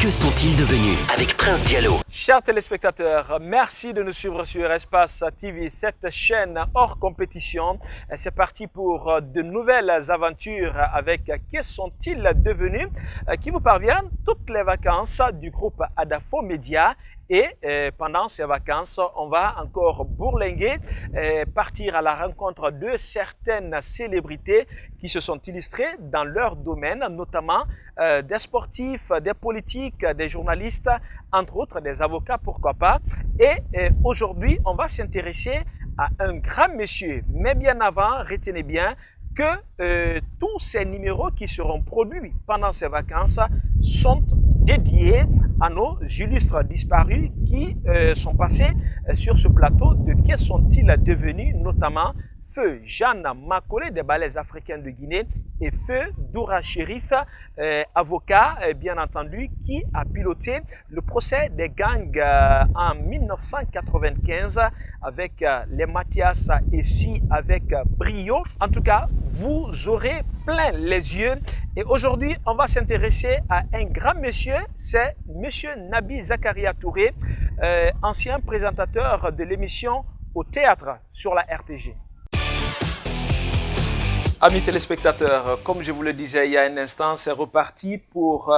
Que sont-ils devenus avec Prince Diallo? Chers téléspectateurs, merci de nous suivre sur Espace TV, cette chaîne hors compétition. C'est parti pour de nouvelles aventures avec Que sont-ils devenus, qui vous parviennent toutes les vacances du groupe Adafo Média. Et pendant ces vacances, on va encore bourlinguer, partir à la rencontre de certaines célébrités qui se sont illustrées dans leur domaine, notamment des sportifs, des politiques, des journalistes, entre autres des avocats, pourquoi pas. Et aujourd'hui, on va s'intéresser à un grand monsieur. Mais bien avant, retenez bien que tous ces numéros qui seront produits pendant ces vacances sont dédiés à nos illustres disparus qui sont passés sur ce plateau de Que sont-ils devenus, notamment Feu Jeanne Makolé des Balaises africains de Guinée et Feu Doura Chérif, avocat bien entendu, qui a piloté le procès des gangs en 1995 avec les Mathias et si avec brio. En tout cas, vous aurez plein les yeux. Et aujourd'hui, on va s'intéresser à un grand monsieur, c'est monsieur Nabi Zakaria Touré, ancien présentateur de l'émission Au Théâtre sur la RTG. Amis téléspectateurs, comme je vous le disais il y a un instant, c'est reparti pour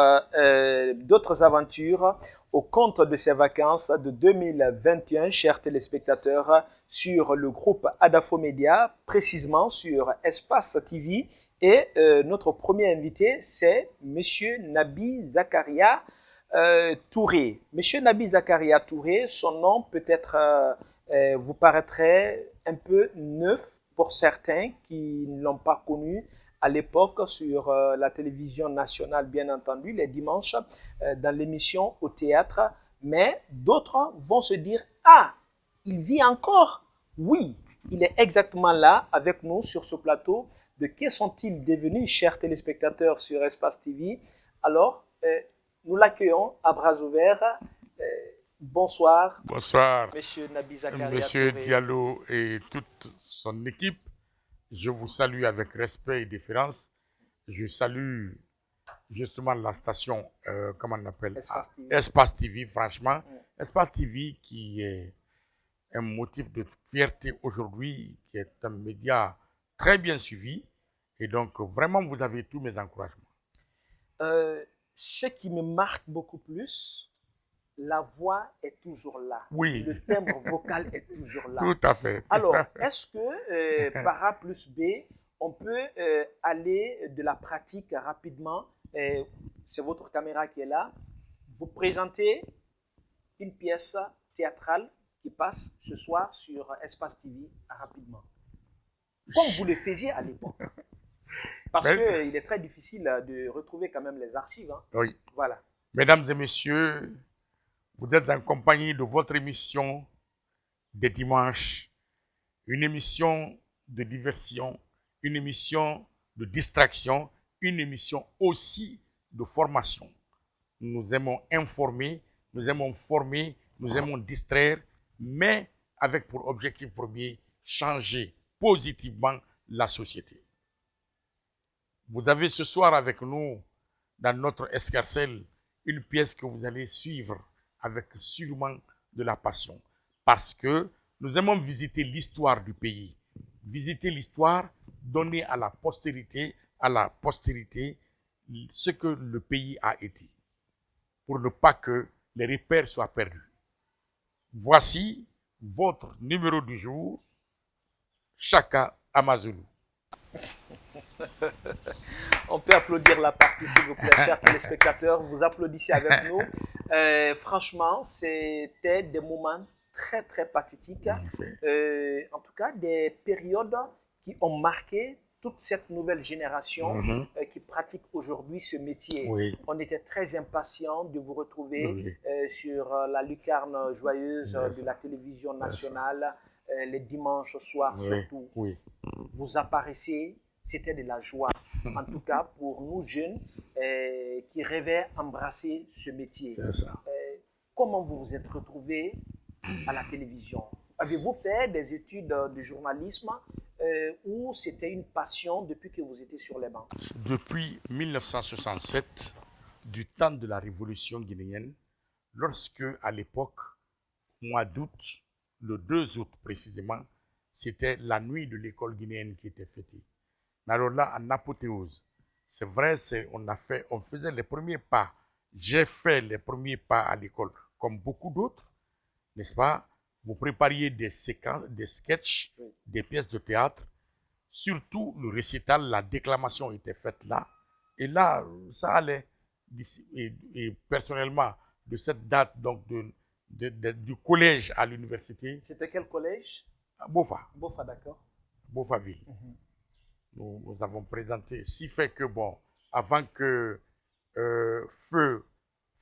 d'autres aventures au compte de ces vacances de 2021, chers téléspectateurs, sur le groupe Adafo Média, précisément sur Espace TV. Et notre premier invité, c'est monsieur Nabi Zakaria Touré. Monsieur Nabi Zakaria Touré, son nom peut-être vous paraîtrait un peu neuf pour certains qui ne l'ont pas connu à l'époque sur la télévision nationale, bien entendu, les dimanches, dans l'émission Au Théâtre. Mais d'autres vont se dire « Ah, il vit encore !» Oui, il est exactement là avec nous sur ce plateau de Que sont-ils devenus, chers téléspectateurs sur Espace TV. Alors, nous l'accueillons à bras ouverts. Bonsoir. Bonsoir, Monsieur Nabi Zakaria Monsieur Touré. Diallo et toute son équipe. Je vous salue avec respect et déférence. Je salue justement la station, comment on appelle Espace TV. Espace TV, franchement. Espace TV qui est un motif de fierté aujourd'hui, qui est un média très bien suivi. Et donc, vraiment, vous avez tous mes encouragements. Ce qui me marque beaucoup plus, la voix est toujours là. Oui. Le timbre vocal est toujours là. Tout à fait. Alors, est-ce que par A plus B, on peut aller de la pratique rapidement? C'est votre caméra qui est là. Vous présentez une pièce théâtrale qui passe ce soir sur Espace TV rapidement. Comme vous le faisiez à l'époque. Parce qu'il est très difficile de retrouver quand même les archives. Hein. Oui. Voilà. Mesdames et messieurs, vous êtes en compagnie de votre émission des dimanches, une émission de diversion, une émission de distraction, une émission aussi de formation. Nous aimons informer, nous aimons former, nous aimons distraire, mais avec pour objectif premier, changer positivement la société. Vous avez ce soir avec nous, dans notre escarcelle, une pièce que vous allez suivre avec sûrement de la passion. Parce que nous aimons visiter l'histoire du pays. Visiter l'histoire, donner à la postérité ce que le pays a été. Pour ne pas que les repères soient perdus. Voici votre numéro du jour, Chaka Amazulu. On peut applaudir la partie, s'il vous plaît, chers téléspectateurs. Vous applaudissez avec nous. Franchement, c'était des moments très, très pathétiques. En tout cas, des périodes qui ont marqué toute cette nouvelle génération qui pratique aujourd'hui ce métier. Oui. On était très impatients de vous retrouver sur la lucarne joyeuse de la télévision nationale, les dimanches soirs surtout. Oui. Vous apparaissez, c'était de la joie. En tout cas, pour nous jeunes qui rêvaient embrasser ce métier. C'est ça. Comment vous vous êtes retrouvés à la télévision? Avez-vous fait des études de journalisme ou c'était une passion depuis que vous étiez sur les bancs? Depuis 1967, du temps de la révolution guinéenne, lorsque, à l'époque, au mois d'août, le 2 août précisément, c'était la nuit de l'école guinéenne qui était fêtée. Mais alors là, en apothéose, c'est vrai, on faisait les premiers pas. J'ai fait les premiers pas à l'école, comme beaucoup d'autres, n'est-ce pas? Vous prépariez des séquences, des sketchs, des pièces de théâtre. Surtout le récital, la déclamation était faite là. Et là, ça allait. Et personnellement, de cette date, donc du collège à l'université. C'était quel collège? Bofa. Bofa, d'accord. Bofaville. Nous avons présenté, si fait que, bon, avant que Feu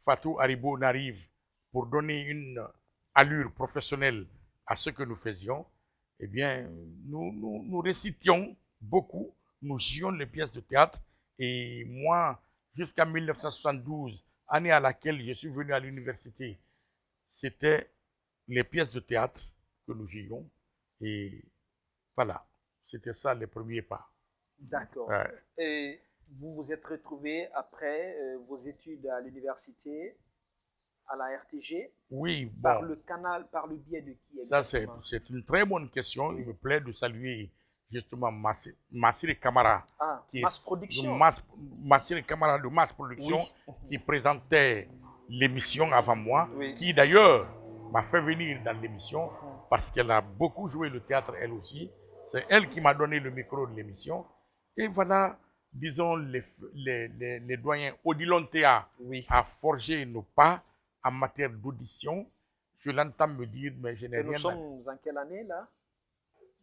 Fatou Haribo n'arrive pour donner une allure professionnelle à ce que nous faisions, eh bien, nous récitions beaucoup, nous jouions les pièces de théâtre. Et moi, jusqu'à 1972, année à laquelle je suis venu à l'université, c'était les pièces de théâtre que nous jouions. Et voilà, c'était ça les premiers pas. D'accord. Et vous vous êtes retrouvé après vos études à l'université, à la RTG? Oui, bon. Par le canal, par le biais de qui exactement? Ça, c'est une très bonne question. Il me plaît de saluer justement Massiri Camara. Mass Production. Massiri Camara de Mass Production, qui présentait l'émission avant moi, Oui. qui d'ailleurs m'a fait venir dans l'émission parce qu'elle a beaucoup joué le théâtre elle aussi. C'est elle qui m'a donné le micro de l'émission. Et voilà, disons, les doyens Odilon Théa a forgé nos pas en matière d'audition. Je l'entends me dire, mais je n'ai rien. Nous sommes en quelle année là?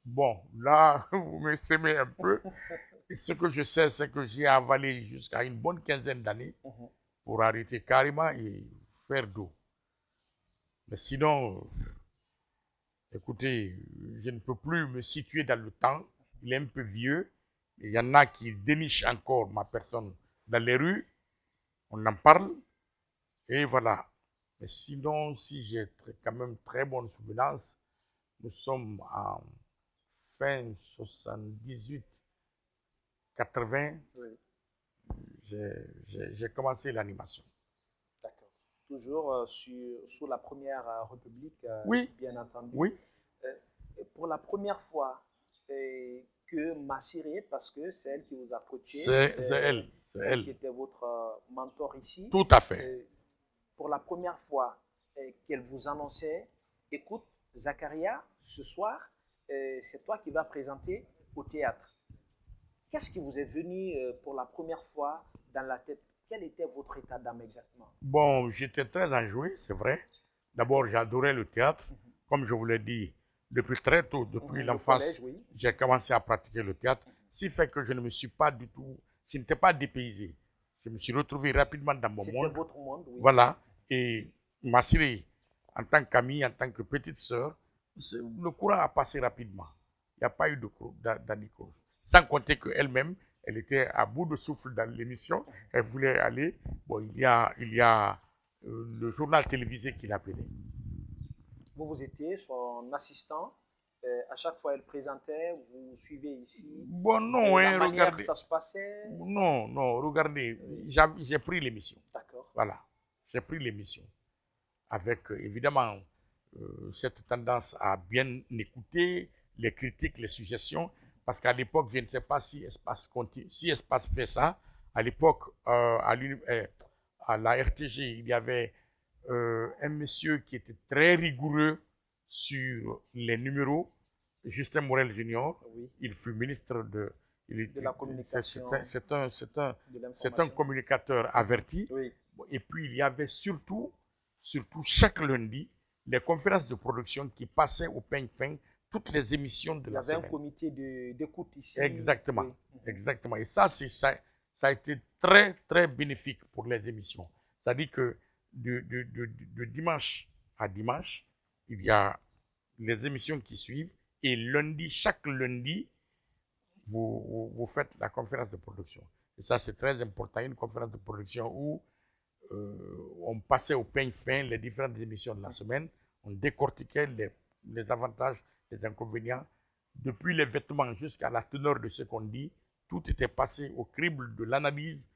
Bon, là, vous me sémez un peu. Et ce que je sais, c'est que j'ai avalé jusqu'à une bonne quinzaine d'années pour arrêter carrément et faire d'eau. Mais sinon, écoutez, je ne peux plus me situer dans le temps. Il est un peu vieux. Il y en a qui dénichent encore ma personne dans les rues. On en parle. Et voilà. Mais sinon, si j'ai quand même très bonne souvenance, nous sommes en fin 78, 80. J'ai commencé l'animation. D'accord. Toujours sous la Première République, bien entendu. Oui. Pour la première fois que Massiré, parce que c'est elle qui vous a coaché. C'est elle. C'est elle qui était votre mentor ici. Tout à fait. Pour la première fois qu'elle vous annonçait, écoute, Zakaria, ce soir, c'est toi qui vas présenter au théâtre. Qu'est-ce qui vous est venu pour la première fois dans la tête? Quel était votre état d'âme exactement? Bon, j'étais très enjoué, c'est vrai. D'abord, j'adorais le théâtre. Comme je vous l'ai dit, depuis très tôt, depuis l'enfance, j'ai commencé à pratiquer le théâtre. Ce qui fait que je ne me suis pas du tout, je n'étais pas dépaysé. Je me suis retrouvé rapidement dans mon monde. C'était votre monde, oui. Voilà. Et Massiré, en tant qu'amie, en tant que petite sœur, le courant a passé rapidement. Il n'y a pas eu d'anicose. Sans compter qu'elle-même, elle était à bout de souffle dans l'émission. Elle voulait aller. Bon, il y a le journal télévisé qui l'appelait. Vous étiez son assistant. À chaque fois elle présentait, vous suivez ici. Bon, non, regardez. Ça se passait. Non, regardez, j'ai pris l'émission. D'accord. Voilà, j'ai pris l'émission. Avec, évidemment, cette tendance à bien écouter les critiques, les suggestions. Parce qu'à l'époque, je ne sais pas si Espace fait ça. À l'époque, à la RTG, il y avait un monsieur qui était très rigoureux sur les numéros, Justin Morel Junior. Oui. Il fut ministre de la communication. C'est un communicateur averti. Oui. Et puis, il y avait surtout chaque lundi, les conférences de production qui passaient au peigne-fin, toutes les émissions de la semaine. Il y avait un comité d'écoute ici. Exactement, exactement. Et ça a été très, très bénéfique pour les émissions. C'est-à-dire que de dimanche à dimanche, il y a les émissions qui suivent. Et lundi, chaque lundi, vous faites la conférence de production. Et ça, c'est très important. Une conférence de production où on passait au peigne fin les différentes émissions de la semaine. On décortiquait les avantages, les inconvénients. Depuis les vêtements jusqu'à la teneur de ce qu'on dit, tout était passé au crible de l'analyse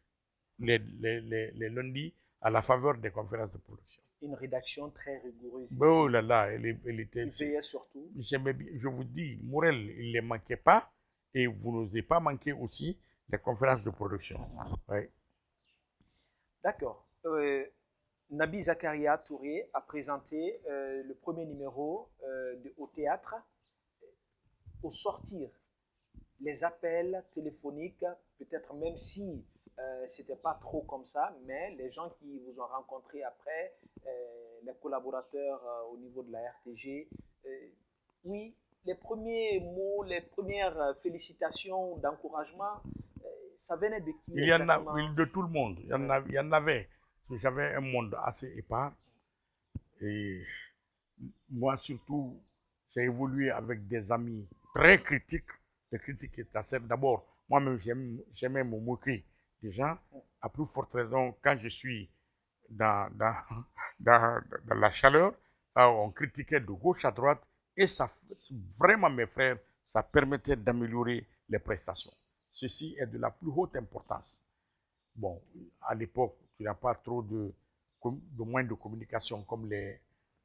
les lundis à la faveur des conférences de production. Une rédaction très rigoureuse. Oh là là, elle était... Il veillait surtout. J'aimais bien, je vous dis, Morel, il ne les manquait pas et vous n'osez pas manquer aussi les conférences de production. Ouais. D'accord. Nabi Zakaria Touré a présenté le premier numéro au théâtre. Au sortir, les appels téléphoniques, peut-être même si c'était pas trop comme ça, mais les gens qui vous ont rencontré après, les collaborateurs au niveau de la RTG, oui, les premiers mots, les premières félicitations, d'encouragement, ça venait de qui? Il y en a de tout le monde. Il y en avait. J'avais un monde assez épars. Et moi surtout, j'ai évolué avec des amis très critiques. Les critiques étaient assez... D'abord, moi-même, j'aimais me moquer des gens. À plus forte raison, quand je suis dans la chaleur, on critiquait de gauche à droite. Et ça, vraiment, mes frères, ça permettait d'améliorer les prestations. Ceci est de la plus haute importance. Bon, à l'époque, il n'y a pas trop de moyens de communication comme les,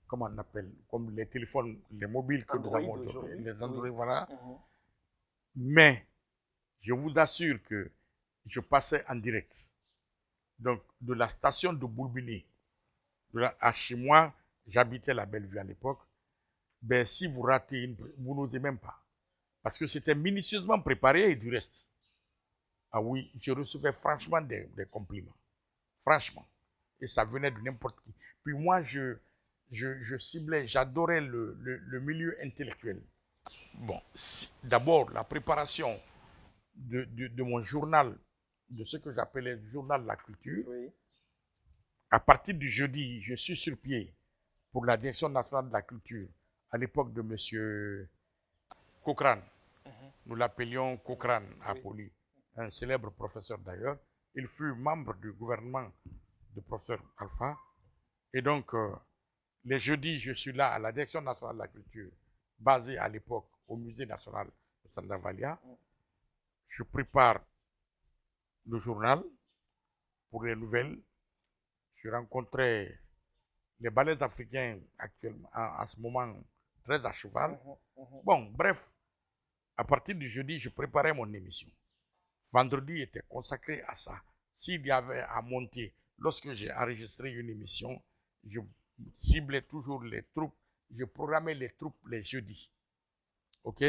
comment on appelle, comme les téléphones, les mobiles que Android nous avons aujourd'hui, les Android, oui. voilà. Mais, je vous assure que je passais en direct. Donc, de la station de Boulbini à chez moi, j'habitais la Bellevue à l'époque. Ben, si vous ratez vous n'osez même pas. Parce que c'était minutieusement préparé et du reste. Ah oui, je recevais franchement des compliments. Franchement. Et ça venait de n'importe qui. Puis moi, je ciblais, j'adorais le milieu intellectuel. Bon, d'abord, la préparation de mon journal, de ce que j'appelais le journal de la culture. Oui. À partir du jeudi, je suis sur pied pour la Direction nationale de la culture, à l'époque de M. Cochrane. Nous l'appelions Cochrane à Poli, un célèbre professeur d'ailleurs. Il fut membre du gouvernement de professeur Alpha. Et donc, les jeudis, je suis là à la Direction nationale de la culture, basée à l'époque au Musée national de Sandavalia. Je prépare le journal pour les nouvelles. Je rencontrais les ballets africains actuellement, à ce moment, très à cheval. Bon, bref, à partir du jeudi, je préparais mon émission. Vendredi était consacré à ça. S'il y avait à monter, lorsque j'ai enregistré une émission, je ciblais toujours les troupes, je programmais les troupes les jeudis. Ok?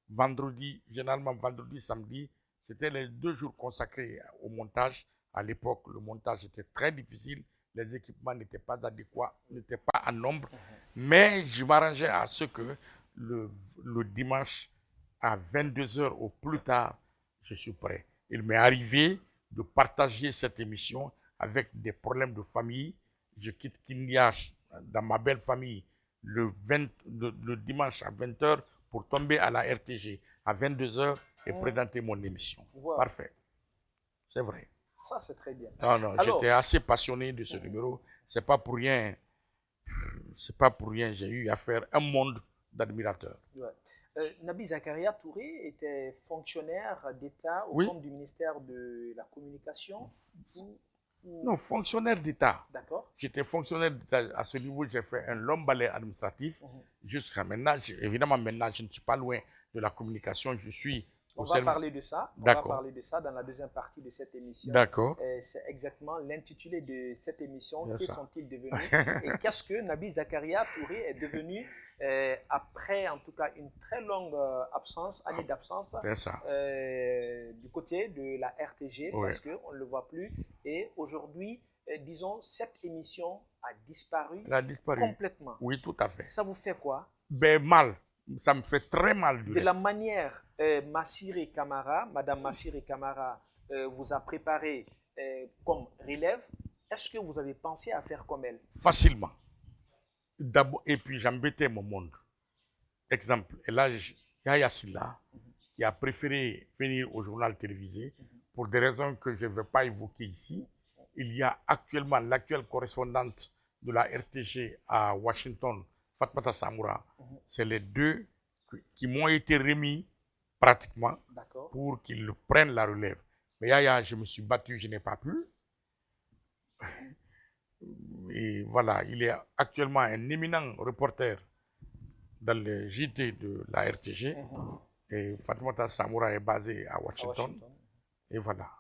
Vendredi, généralement vendredi, samedi, c'était les 2 jours consacrés au montage. À l'époque, le montage était très difficile. Les équipements n'étaient pas adéquats, n'étaient pas en nombre. Mais je m'arrangeais à ce que le dimanche, à 22h au plus tard, je suis prêt. Il m'est arrivé de partager cette émission avec des problèmes de famille. Je quitte Kindiach dans ma belle famille le dimanche à 20h pour tomber à la RTG à 22h et présenter mon émission. Wow. Parfait. C'est vrai. Ça, c'est très bien. Non, j'étais assez passionné de ce numéro. C'est pas pour rien. C'est pas pour rien. J'ai eu à faire un monde d'admirateurs. Ouais. Nabi Zakaria Touré était fonctionnaire d'État au compte du ministère de la Communication. Non, fonctionnaire d'État. D'accord. J'étais fonctionnaire d'État. À ce niveau, j'ai fait un long balai administratif. Jusqu'à maintenant, évidemment, maintenant, je ne suis pas loin de la communication. Je suis On va parler de ça. On va parler de ça dans la deuxième partie de cette émission. D'accord. C'est exactement l'intitulé de cette émission. Qui sont-ils devenus et qu'est-ce que Nabi Zakaria Touré est devenu après, en tout cas, une très longue année d'absence du côté de la RTG parce qu'on ne le voit plus. Et aujourd'hui, disons, cette émission a disparu complètement. Oui, tout à fait. Ça vous fait quoi? Ben, mal. Ça me fait très mal. De la manière, Massiré Camara, Madame Massiré Camara vous a préparé comme relève, est-ce que vous avez pensé à faire comme elle? Facilement. Et puis j'embêtais mon monde. Exemple, et là, Yaya Silla, qui a préféré venir au journal télévisé pour des raisons que je ne vais pas évoquer ici. Il y a actuellement l'actuelle correspondante de la RTG à Washington, Fatmata Samoura. C'est les 2 qui m'ont été remis pratiquement pour qu'ils prennent la relève. Mais Yaya, je me suis battu, je n'ai pas pu. Et voilà, il est actuellement un éminent reporter dans le JT de la RTG. Et Fatoumata Samoura est basé à Washington. Et voilà,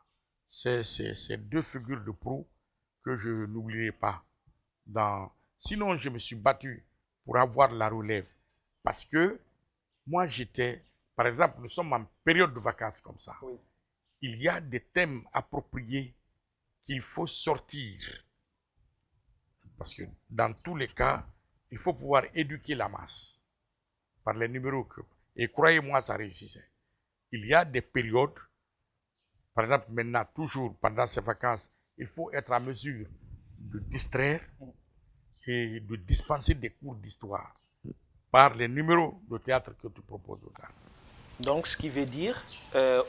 c'est deux figures de proue que je n'oublierai pas. Sinon, je me suis battu pour avoir la relève. Parce que moi, par exemple, nous sommes en période de vacances comme ça. Oui. Il y a des thèmes appropriés qu'il faut sortir. Parce que dans tous les cas, il faut pouvoir éduquer la masse par les numéros. Et croyez-moi, ça réussissait. Il y a des périodes, par exemple maintenant, toujours pendant ces vacances, il faut être en mesure de distraire et de dispenser des cours d'histoire par les numéros de théâtre que tu proposes aux gens. Donc, ce qui veut dire,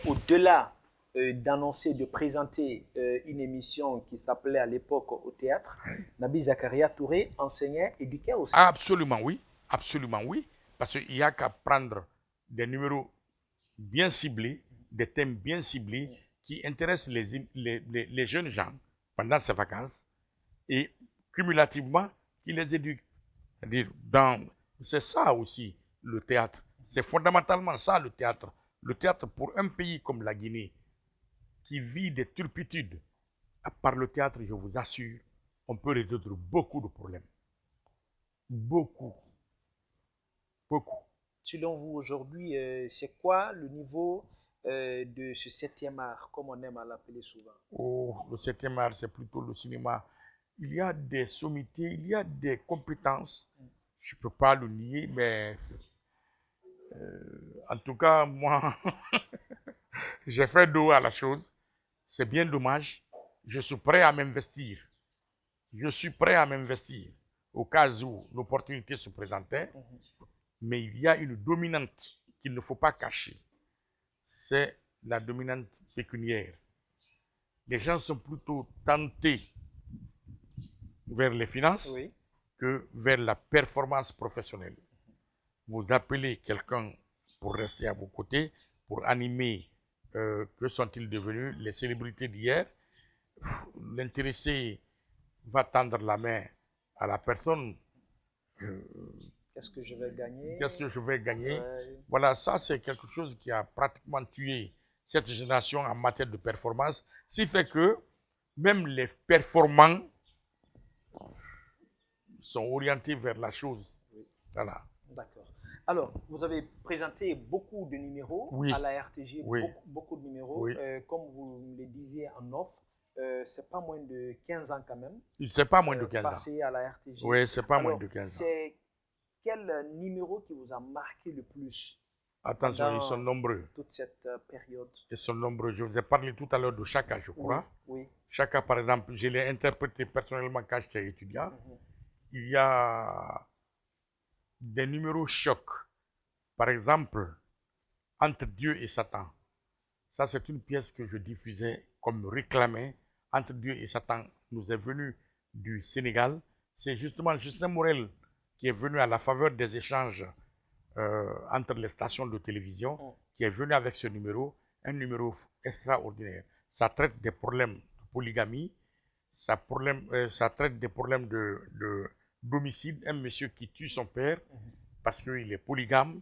au-delà d'annoncer, de présenter une émission qui s'appelait à l'époque au théâtre, Nabi Zakaria Touré enseignait, éduquait aussi. Absolument oui, parce qu'il n'y a qu'à prendre des numéros bien ciblés, des thèmes bien ciblés qui intéressent les jeunes gens pendant ces vacances et cumulativement qui les éduquent. C'est-à-dire, c'est ça aussi le théâtre. C'est fondamentalement ça le théâtre. Le théâtre pour un pays comme la Guinée, qui vit des turpitudes, par le théâtre, je vous assure, on peut résoudre beaucoup de problèmes. Beaucoup. Selon vous, aujourd'hui, c'est quoi le niveau de ce 7e art, comme on aime à l'appeler souvent? Le 7e art, c'est plutôt le cinéma. Il y a des sommités, il y a des compétences. Je ne peux pas le nier, mais en tout cas, moi, j'ai fait dos à la chose. C'est bien dommage. Je suis prêt à m'investir. Au cas où l'opportunité se présentait. Mais il y a une dominante qu'il ne faut pas cacher. C'est la dominante pécuniaire. Les gens sont plutôt tentés vers les finances que vers la performance professionnelle. Vous appelez quelqu'un pour rester à vos côtés, pour animer, que sont-ils devenus, les célébrités d'hier. L'intéressé va tendre la main à la personne. Qu'est-ce que je vais gagner? Voilà, ça c'est quelque chose qui a pratiquement tué cette génération en matière de performance. Ce qui fait que même les performants sont orientés vers la chose. Voilà. D'accord. Alors, vous avez présenté beaucoup de numéros à la RTG, beaucoup de numéros. Comme vous le disiez en off, c'est pas moins de 15 ans quand même. C'est pas moins de 15 ans. Passé à la RTG. Oui, c'est pas moins de 15 ans. C'est quel numéro qui vous a marqué le plus? Attention, ils sont nombreux. Toute cette période. Ils sont nombreux. Je vous ai parlé tout à l'heure de Chaka, je crois. Oui. Chaka, par exemple, je l'ai interprété personnellement quand j'étais étudiant. Il y a des numéros chocs. Par exemple, Entre Dieu et Satan. Ça, c'est une pièce que je diffusais comme réclamée. Entre Dieu et Satan nous est venu du Sénégal. C'est justement Justin Morel qui est venu à la faveur des échanges entre les stations de télévision, qui est venu avec ce numéro, un numéro extraordinaire. Ça traite des problèmes de polygamie, ça traite des problèmes d'homicide, un monsieur qui tue son père parce qu'il est polygame,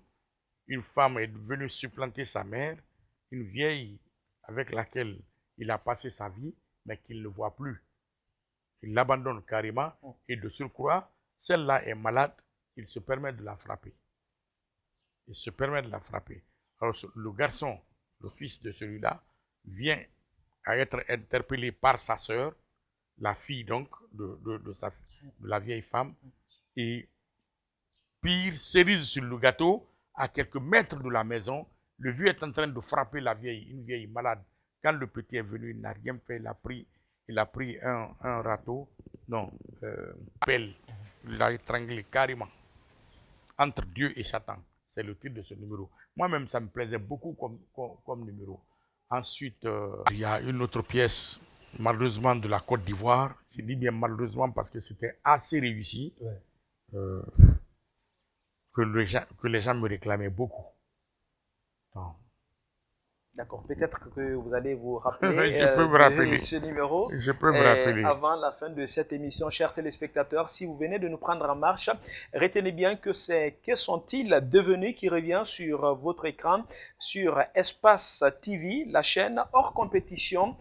une femme est venue supplanter sa mère, une vieille avec laquelle il a passé sa vie, mais qu'il ne voit plus. Il l'abandonne carrément et de surcroît, celle-là est malade, il se permet de la frapper. Alors le garçon, le fils de celui-là, vient à être interpellé par sa sœur, la fille donc de la vieille femme, et pire, cerise sur le gâteau, à quelques mètres de la maison, le vieux est en train de frapper une vieille malade. Quand le petit est venu, il n'a rien fait, il a pris un râteau, pelle, il l'a étranglé carrément. Entre Dieu et Satan, c'est le titre de ce numéro. Moi-même, ça me plaisait beaucoup comme numéro. Ensuite, il y a une autre pièce, malheureusement de la Côte d'Ivoire. Je dis bien malheureusement parce que c'était assez réussi, que les gens me réclamaient beaucoup. D'accord, peut-être que vous allez vous rappeler Je peux me de rappeler. ce numéro Je peux me rappeler. avant la fin de cette émission. Chers téléspectateurs, si vous venez de nous prendre en marche, retenez bien que c'est Que sont-ils devenus qui revient sur votre écran, sur Espace TV, la chaîne hors compétition.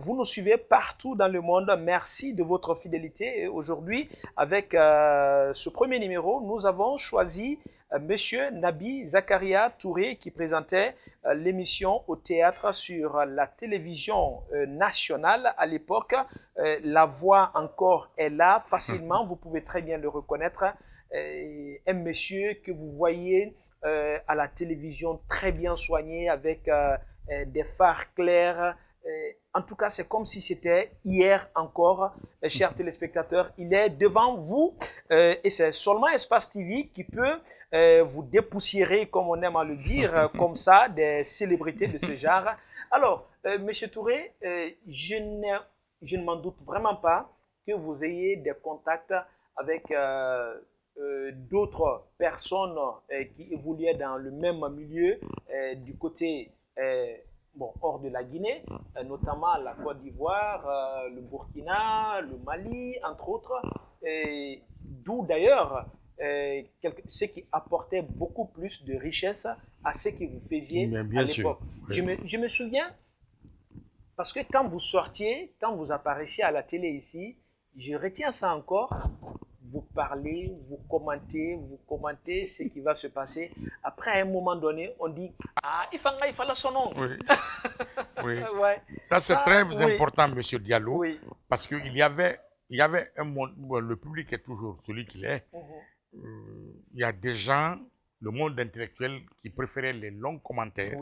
Vous nous suivez partout dans le monde. Merci de votre fidélité. Et aujourd'hui, avec ce premier numéro, nous avons choisi Monsieur Nabi Zakaria Touré qui présentait l'émission au théâtre sur la télévision nationale à l'époque. La voix encore est là facilement, vous pouvez très bien le reconnaître. Un monsieur que vous voyez à la télévision très bien soigné avec des phares clairs. En tout cas, c'est comme si c'était hier encore, chers téléspectateurs. Il est devant vous et c'est seulement Espace TV qui peut vous dépoussiérer, comme on aime à le dire, comme ça, des célébrités de ce genre. Alors, Monsieur Touré, je ne m'en doute vraiment pas que vous ayez des contacts avec d'autres personnes qui évoluaient dans le même milieu du côté hors de la Guinée, notamment la Côte d'Ivoire, le Burkina, le Mali, entre autres, d'où d'ailleurs ce qui apportait beaucoup plus de richesse à ce que vous faisiez à l'époque. Je me souviens, parce que quand vous sortiez, quand vous apparaissiez à la télé ici, je retiens ça encore, vous parlez, vous commentez ce qui va se passer. Après, à un moment donné, on dit « Ah, il fallait son nom ». Oui. Ouais. Ça, c'est très important, Monsieur Diallo, oui. Parce qu'il y avait un monde, le public est toujours celui qu'il est. Il y a des gens, le monde intellectuel, qui préféraient les longs commentaires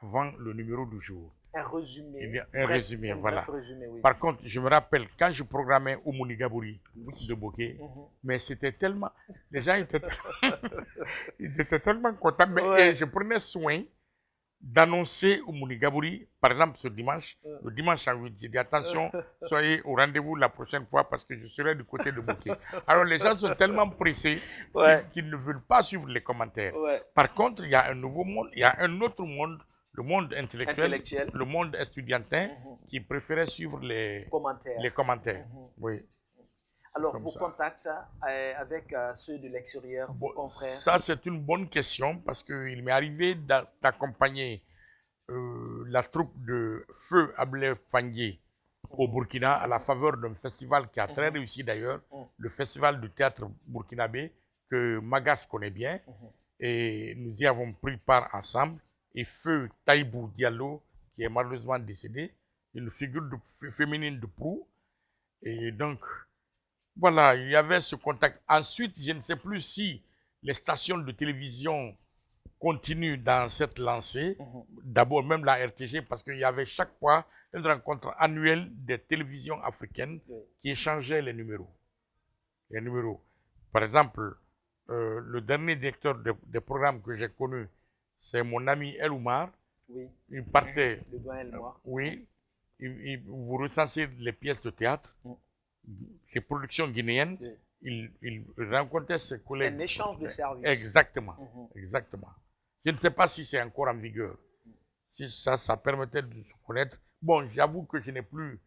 avant le numéro du jour. Un résumé. Un résumé, voilà. Résumé, oui. Par contre, je me rappelle, quand je programmais Oumouni Gabouri de Bokeh, mais c'était tellement... Les gens étaient, ils étaient tellement contents, mais je prenais soin d'annoncer Oumouni Gabouri, par exemple ce dimanche, le dimanche en 8, j'ai dit attention, soyez au rendez-vous la prochaine fois parce que je serai du côté de Bokeh. Alors les gens sont tellement pressés qu'ils ne veulent pas suivre les commentaires. Par contre, il y a un nouveau monde, il y a un autre monde, le monde intellectuel. Le monde estudiantin qui préférait suivre les commentaires. Oui. Alors, vos contacts avec ceux de l'extérieur, vos confrères? Ça, c'est une bonne question parce qu'il m'est arrivé d'accompagner la troupe de Feu Ablé Fandié au Burkina à la faveur d'un festival qui a très réussi d'ailleurs, le festival du théâtre burkinabé que Magas connaît bien. Et nous y avons pris part ensemble. Et Feu Taïbou Diallo, qui est malheureusement décédé, une figure féminine de proue. Et donc, voilà, il y avait ce contact. Ensuite, je ne sais plus si les stations de télévision continuent dans cette lancée. D'abord, même la RTG, parce qu'il y avait chaque fois une rencontre annuelle des télévisions africaines qui échangeaient les numéros. Par exemple, le dernier directeur des programmes que j'ai connu, c'est mon ami El Oumar. Oui. Il partait. Le doyen El Oumar. Oui. Vous recensez les pièces de théâtre, les productions guinéennes. Il rencontrait ses collègues. Un échange de services. Exactement. Exactement. Je ne sais pas si c'est encore en vigueur. Si ça permettait de se connaître. Bon, j'avoue que je n'ai plus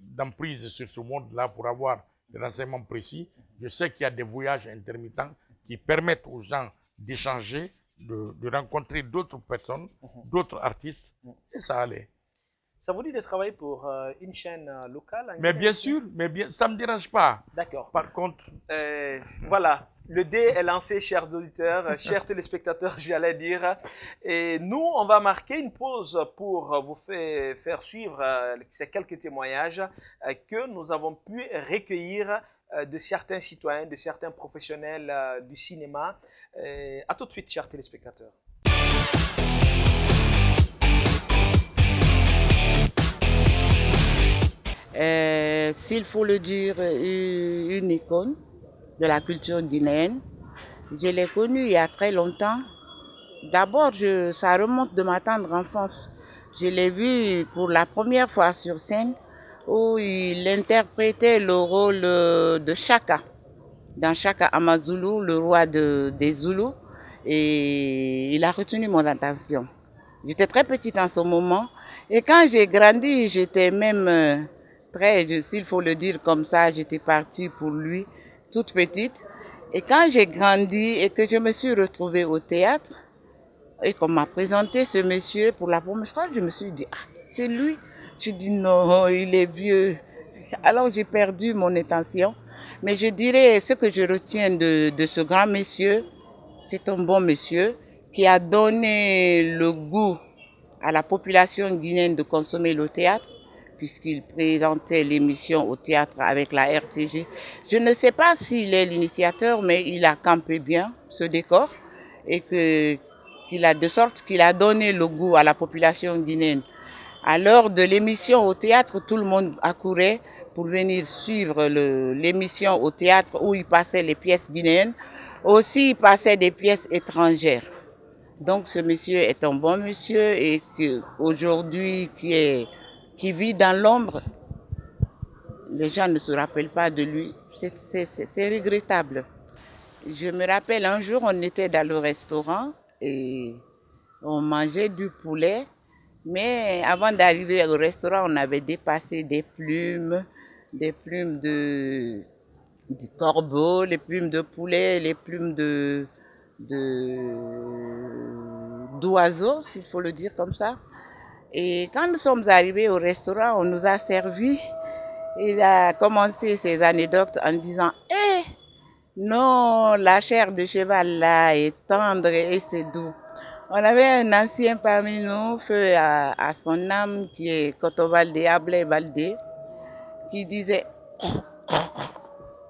d'emprise sur ce monde-là pour avoir des renseignements précis. Je sais qu'il y a des voyages intermittents qui permettent aux gens d'échanger, de rencontrer d'autres personnes, d'autres artistes, et ça allait. Ça vous dit de travailler pour une chaîne locale? Mais bien sûr, ça ne me dérange pas. D'accord. Par contre... voilà, le dé est lancé, chers auditeurs, chers téléspectateurs, j'allais dire. Et nous, on va marquer une pause pour vous faire suivre ces quelques témoignages que nous avons pu recueillir de certains citoyens, de certains professionnels du cinéma. À tout de suite, chers téléspectateurs. S'il faut le dire, une icône de la culture guinéenne. Je l'ai connue il y a très longtemps. D'abord, ça remonte de ma tendre enfance. Je l'ai vu pour la première fois sur scène où il interprétait le rôle de Chaka, dans Chaka Amazulu, le roi des Zoulous, et il a retenu mon attention. J'étais très petite en ce moment. Et quand j'ai grandi, j'étais même s'il faut le dire comme ça, j'étais partie pour lui, toute petite. Et quand j'ai grandi et que je me suis retrouvée au théâtre, et qu'on m'a présenté ce monsieur pour la première fois, je me suis dit, ah, c'est lui. J'ai dit non, il est vieux. Alors j'ai perdu mon attention. Mais je dirais, ce que je retiens de ce grand monsieur, c'est un bon monsieur qui a donné le goût à la population guinéenne de consommer le théâtre, puisqu'il présentait l'émission au théâtre avec la RTG. Je ne sais pas s'il est l'initiateur, mais il a campé bien ce décor et de sorte qu'il a donné le goût à la population guinéenne. À l'heure de l'émission au théâtre, tout le monde accourait pour venir suivre l'émission au théâtre où il passait les pièces guinéennes. Aussi, il passait des pièces étrangères. Donc, ce monsieur est un bon monsieur et aujourd'hui qui vit dans l'ombre. Les gens ne se rappellent pas de lui. C'est regrettable. Je me rappelle un jour, on était dans le restaurant et on mangeait du poulet. Mais avant d'arriver au restaurant, on avait dépassé des plumes du corbeau, les plumes de poulet, les plumes d'oiseaux, s'il faut le dire comme ça. Et quand nous sommes arrivés au restaurant, on nous a servi. Il a commencé ses anecdotes en disant « Eh, non, la chair de cheval là est tendre et c'est doux. » On avait un ancien parmi nous, feu à son âme, qui est Kotovalde, Ablé Baldé, qui disait,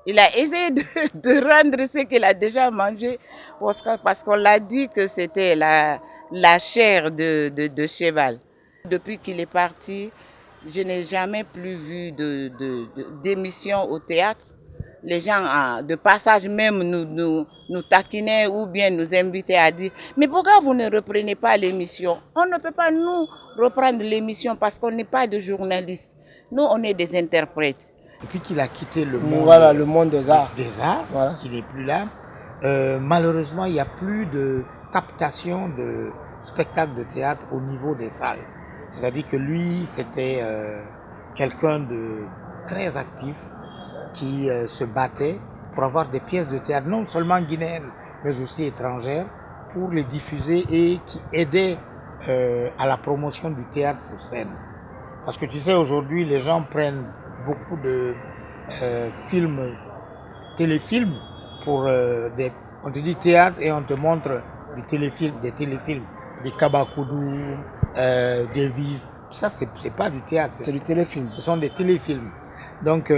il a essayé de rendre ce qu'il a déjà mangé, parce qu'on l'a dit que c'était la chair de cheval. Depuis qu'il est parti, je n'ai jamais plus vu d'émission au théâtre. Les gens, de passage même, nous taquinaient ou bien nous invitaient à dire « Mais pourquoi vous ne reprenez pas l'émission ?» On ne peut pas nous reprendre l'émission parce qu'on n'est pas de journalistes. Nous, on est des interprètes. Depuis qu'il a quitté le monde, le monde des arts, voilà. Il n'est plus là. Malheureusement, il n'y a plus de captation de spectacles de théâtre au niveau des salles. C'est-à-dire que lui, c'était quelqu'un de très actif, qui se battait pour avoir des pièces de théâtre, non seulement guinéennes, mais aussi étrangères, pour les diffuser et qui aidait à la promotion du théâtre sur scène. Parce que tu sais, aujourd'hui, les gens prennent beaucoup de téléfilms, pour on te dit théâtre et on te montre des téléfilms, des Kabakoudou, des Vises. Ça, c'est pas du théâtre. C'est du téléfilm. Ce sont des téléfilms. Donc,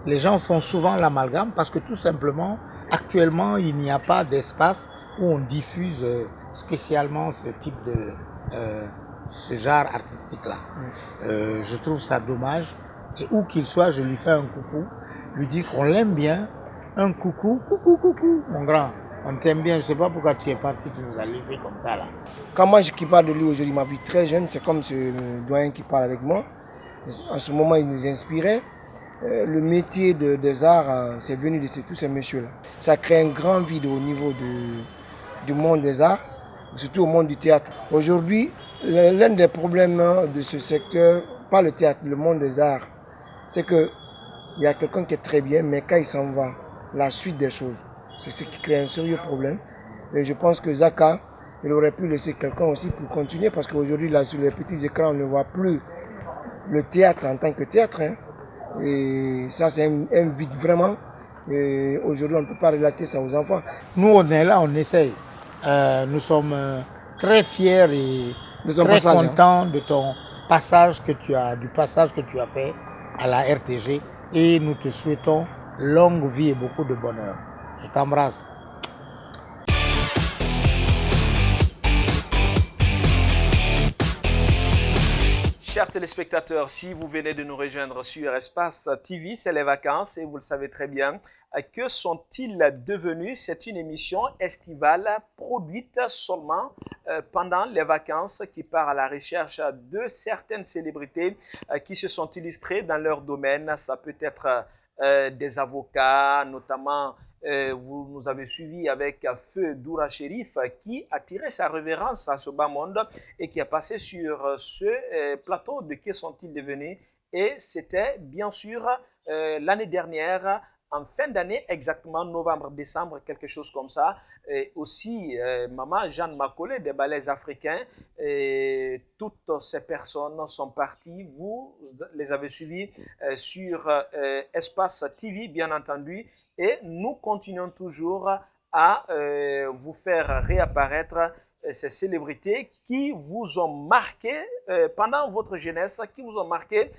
les gens font souvent l'amalgame parce que tout simplement, actuellement, il n'y a pas d'espace où on diffuse spécialement ce type ce genre artistique-là. Je trouve ça dommage. Et où qu'il soit, je lui fais un coucou, lui dis qu'on l'aime bien. Un coucou, mon grand. On t'aime bien, je ne sais pas pourquoi tu es parti, tu nous as laissé comme ça là. Quand moi qui parle de lui aujourd'hui, ma vie très jeune, c'est comme ce doyen qui parle avec moi. En ce moment, il nous inspirait. Le métier des arts, c'est venu de tous ces messieurs-là. Ça crée un grand vide au niveau du monde des arts, surtout au monde du théâtre. Aujourd'hui, l'un des problèmes de ce secteur, pas le théâtre, le monde des arts, c'est qu'il y a quelqu'un qui est très bien, mais quand il s'en va, la suite des choses, c'est ce qui crée un sérieux problème. Et je pense que Zaka, il aurait pu laisser quelqu'un aussi pour continuer, parce qu'aujourd'hui, là, sur les petits écrans, on ne voit plus le théâtre en tant que théâtre. Et ça, c'est un vide vraiment. Et aujourd'hui, on ne peut pas relater ça aux enfants. Nous, on est là, on essaye. Nous sommes très fiers et très contents de ton passage du passage que tu as fait à la RTG. Et nous te souhaitons longue vie et beaucoup de bonheur. Je t'embrasse. Chers téléspectateurs, si vous venez de nous rejoindre sur Espace TV, c'est les vacances et vous le savez très bien. Que sont-ils devenus? C'est une émission estivale produite seulement pendant les vacances qui part à la recherche de certaines célébrités qui se sont illustrées dans leur domaine. Ça peut être des avocats, notamment vous nous avez suivis avec Feu Doura Chérif qui a tiré sa révérence à ce bas monde et qui a passé sur ce plateau de Que sont-ils devenus? Et c'était bien sûr l'année dernière, en fin d'année, exactement novembre-décembre, quelque chose comme ça. Et aussi, Maman Jeanne Macaulay des Ballets africains. Et toutes ces personnes sont parties. Vous les avez suivies sur Espace TV, bien entendu. Et nous continuons toujours à vous faire réapparaître ces célébrités qui vous ont marqué pendant votre jeunesse, qui vous ont marqué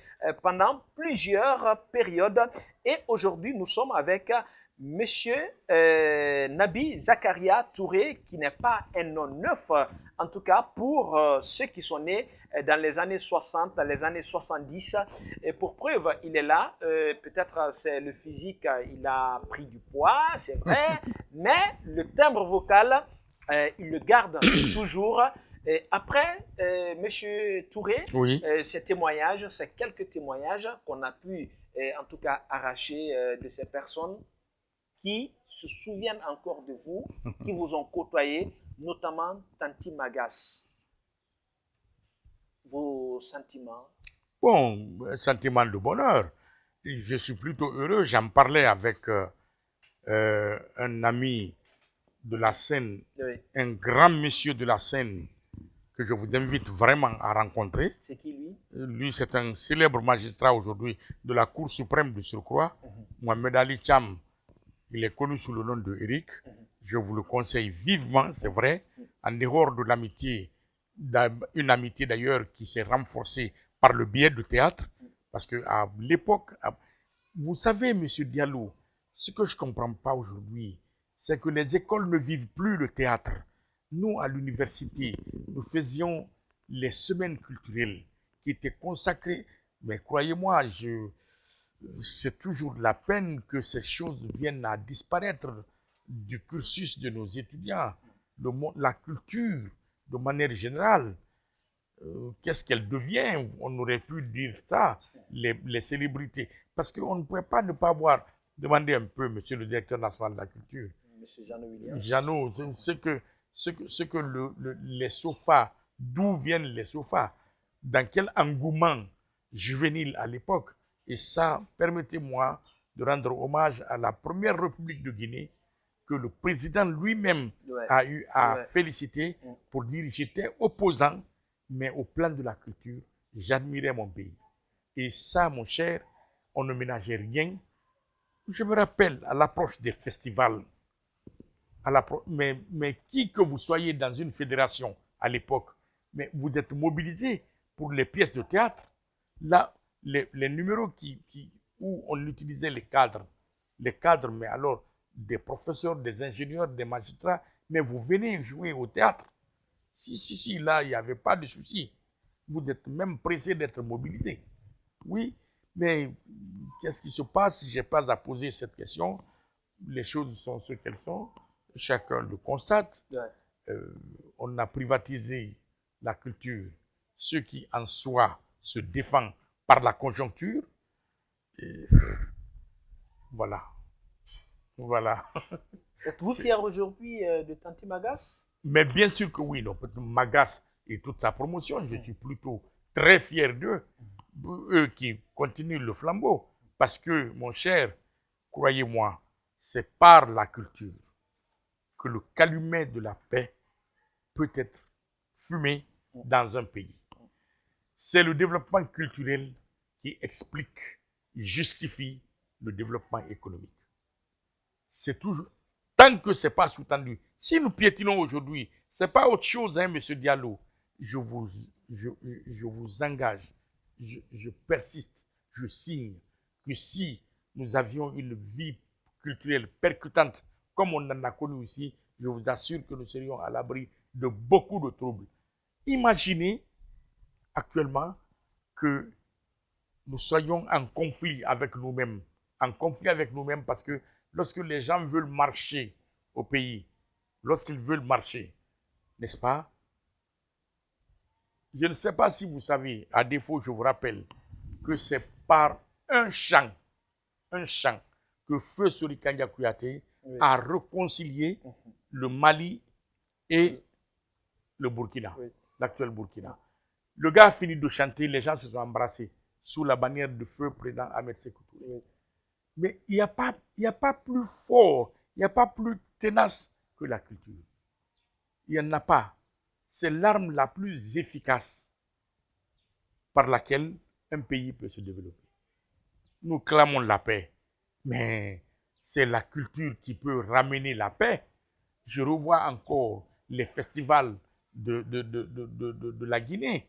pendant plusieurs périodes. Et aujourd'hui, nous sommes avec Monsieur Nabi Zakaria Touré, qui n'est pas un nom neuf, en tout cas pour ceux qui sont nés dans les années 60, dans les années 70. Et pour preuve, il est là. Peut-être c'est le physique, il a pris du poids, c'est vrai, mais le timbre vocal, il le garde toujours. Et après, Monsieur Touré, Oui. ces témoignages, ces quelques témoignages qu'on a pu, en tout cas, arracher de ces personnes qui se souviennent encore de vous, qui vous ont côtoyé, notamment Tanti Magas. Vos sentiments? Bon, un sentiment de bonheur. Je suis plutôt heureux. J'en parlais avec un ami de la scène, Oui. un grand monsieur de la scène que je vous invite vraiment à rencontrer. C'est qui lui? Lui, c'est un célèbre magistrat aujourd'hui de la Cour suprême de surcroît. Mohamed Ali Cham, il est connu sous le nom de Eric. Je vous le conseille vivement, c'est vrai. En dehors de l'amitié, une amitié d'ailleurs qui s'est renforcée par le biais du théâtre. Parce qu'à l'époque, vous savez, Monsieur Diallo, ce que je ne comprends pas aujourd'hui, c'est que les écoles ne vivent plus le théâtre. Nous, à l'université, nous faisions les semaines culturelles qui étaient consacrées. Mais croyez-moi, c'est toujours de la peine que ces choses viennent à disparaître du cursus de nos étudiants. La culture, de manière générale, qu'est-ce qu'elle devient? On aurait pu dire ça, les célébrités. Parce qu'on ne pouvait pas ne pas avoir demandé un peu, monsieur le directeur national de la culture, Monsieur Jeannot Williams. Jeannot, ce que les sofas, d'où viennent les sofas, dans quel engouement juvénile à l'époque. Et ça, permettez-moi de rendre hommage à la première République de Guinée que le président lui-même a eu à féliciter pour dire j'étais opposant, mais au plan de la culture, j'admirais mon pays. Et ça, mon cher, on ne ménageait rien. Je me rappelle à l'approche des festivals, mais qui que vous soyez dans une fédération à l'époque, mais vous êtes mobilisés pour les pièces de théâtre. Là, les numéros où on utilisait les cadres, mais alors des professeurs, des ingénieurs, des magistrats, mais vous venez jouer au théâtre. Si, là, il n'y avait pas de souci. Vous êtes même pressé d'être mobilisé. Oui, mais qu'est-ce qui se passe? Je n'ai pas à poser cette question. Les choses sont ce qu'elles sont. Chacun le constate. On a privatisé la culture. Ce qui en soi se défend par la conjoncture. Et voilà. Êtes-vous fier aujourd'hui de Tanti Magas? Mais bien sûr que oui. Non, Magas et toute sa promotion, je suis plutôt très fier d'eux. Eux qui continuent le flambeau. Parce que, mon cher, croyez-moi, c'est par la culture que le calumet de la paix peut être fumé dans un pays. C'est le développement culturel qui explique, justifie le développement économique. C'est toujours, tant que ce n'est pas sous-tendu. Si nous piétinons aujourd'hui, ce n'est pas autre chose, hein, Monsieur Diallo. Je vous engage, je persiste, je signe que si nous avions une vie culturelle percutante, comme on en a connu ici, je vous assure que nous serions à l'abri de beaucoup de troubles. Imaginez actuellement que nous soyons en conflit avec nous-mêmes. En conflit avec nous-mêmes parce que lorsque les gens veulent marcher au pays, lorsqu'ils veulent marcher, n'est-ce pas? Je ne sais pas si vous savez, à défaut, je vous rappelle que c'est par un chant que Feu Sori Kanga Kouyaté Oui. à réconcilier le Mali et le Burkina, Oui. l'actuel Burkina. Le gars a fini de chanter, les gens se sont embrassés sous la bannière de feu président Ahmed Sékou Touré. Oui. Mais il n'y a pas plus fort, il n'y a pas plus tenace que la culture. Il n'y en a pas. C'est l'arme la plus efficace par laquelle un pays peut se développer. Nous clamons la paix, mais c'est la culture qui peut ramener la paix. Je revois encore les festivals de la Guinée,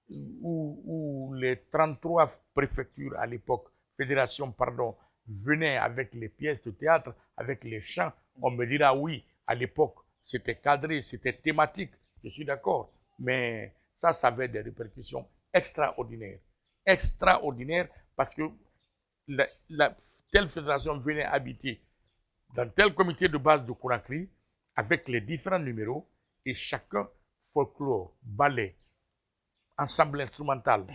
où les 33 préfectures à l'époque, fédérations, pardon, venaient avec les pièces de théâtre, avec les chants. On me dira oui, à l'époque, c'était cadré, c'était thématique, je suis d'accord, mais ça avait des répercussions extraordinaires. Extraordinaires parce que telle fédération venait habiter dans tel comité de base de Conakry avec les différents numéros et chacun, folklore, ballet, ensemble instrumental,